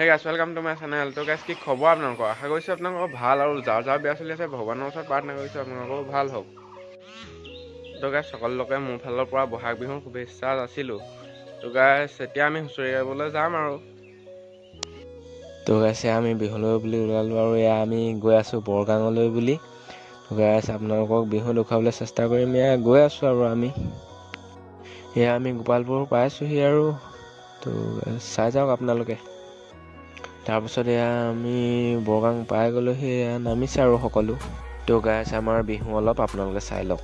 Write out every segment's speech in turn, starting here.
Hey guys, welcome to my channel. So guys, কি খবৰ আপোনালোকৰ? আশা কৰিছোঁ আপোনালোকৰ ভাল আৰু যাৰ বেয়া চলি আছে ভগৱানৰ ওচৰত প্ৰাৰ্থনা কৰিছোঁ আপোনালোকৰ ভাল হওক। তো guys, সকলোকে মোৰ ফালৰ পৰা বহাগ বিহুৰ শুভেচ্ছা যাচিলোঁ। তো guys, এতিয়া আমি হুঁচৰি গাবলৈ যাম আৰু। তো গাইছে আমি বিহুলৈ বুলি ওলালোঁ আৰু এয়া আমি গৈ আছোঁ বৰগাঙলৈ বুলি। তো গাইছ আপোনালোকক বিহু দেখুৱাবলৈ চেষ্টা কৰিম। এয়া গৈ আছোঁ আৰু এয়া আমি গোপালপুৰ পাইছোঁহি আৰু। তো চাই যাওক আপোনালোকে। তাৰপিছত এয়া আমি বৰগাং পাই গ'লোহি, এয়া নামিছে আৰু সকলো। তো গাইছ আমাৰ বিহু অলপ আপোনালোকে চাই লওক।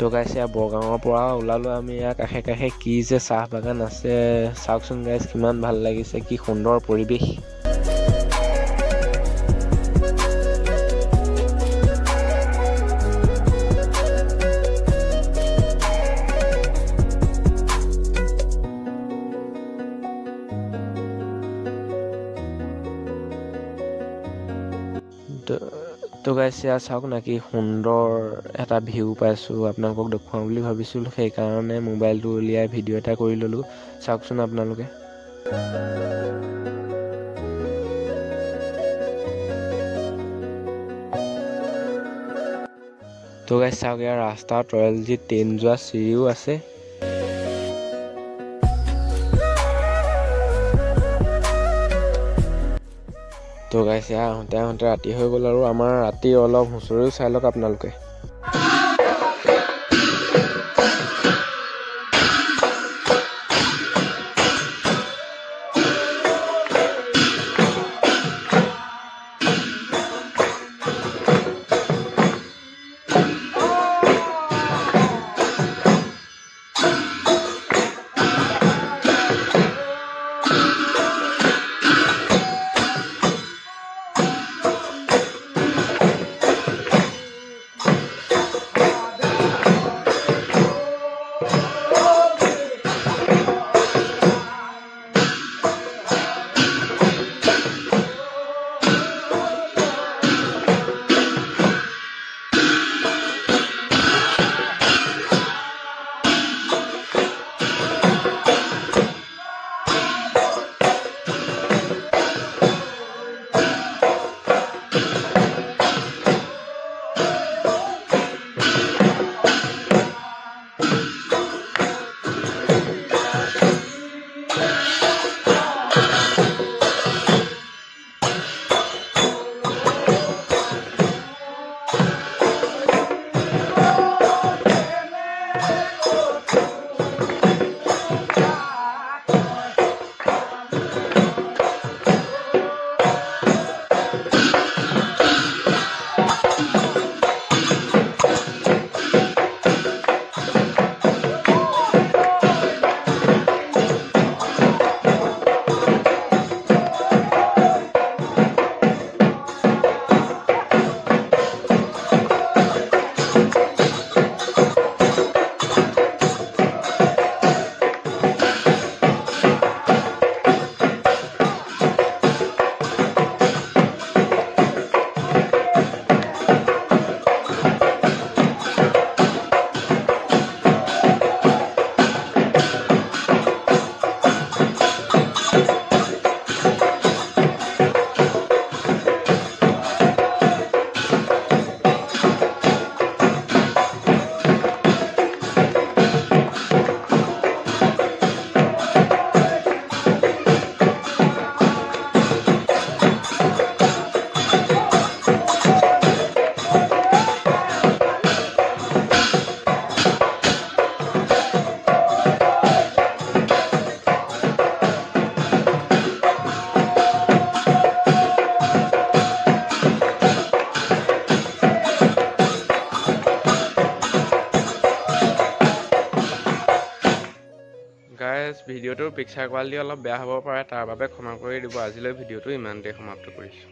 তো গাইছ এয়া বৰগাঙৰ পৰা ওলালোঁ আমি। ইয়াৰ কাষে কাষে কি যে চাহ বাগান আছে চাওকচোন গাইছ, কিমান ভাল লাগিছে, কি সুন্দৰ পৰিৱেশ। তো গাইছ এয়া চাওক না, কি সুন্দৰ এটা ভিউ পাইছোঁ, আপোনালোকক দেখুৱাওঁ বুলি ভাবিছিলোঁ, সেইকাৰণে মোবাইলটো উলিয়াই ভিডিঅ' এটা কৰি ল'লোঁ। চাওকচোন আপোনালোকে। তো গাইছ চাওক, ইয়াৰ ৰাস্তাত ৰয়েলজি ট্ৰেইন যোৱা চিৰিও আছে। তো গাইছ এয়া আহোঁতে আহোঁতে ৰাতি হৈ গ'ল আৰু আমাৰ ৰাতি অলপ হুঁচৰিও চাই লওক আপোনালোকে। গাইজ ভিডিঅ'টোৰ পিকচাৰ কোৱালিটি অলপ বেয়া হ'ব পাৰে, তাৰ বাবে ক্ষমা কৰি দিব। আজিলৈ ভিডিঅ'টো ইমানতে সমাপ্ত কৰিছোঁ।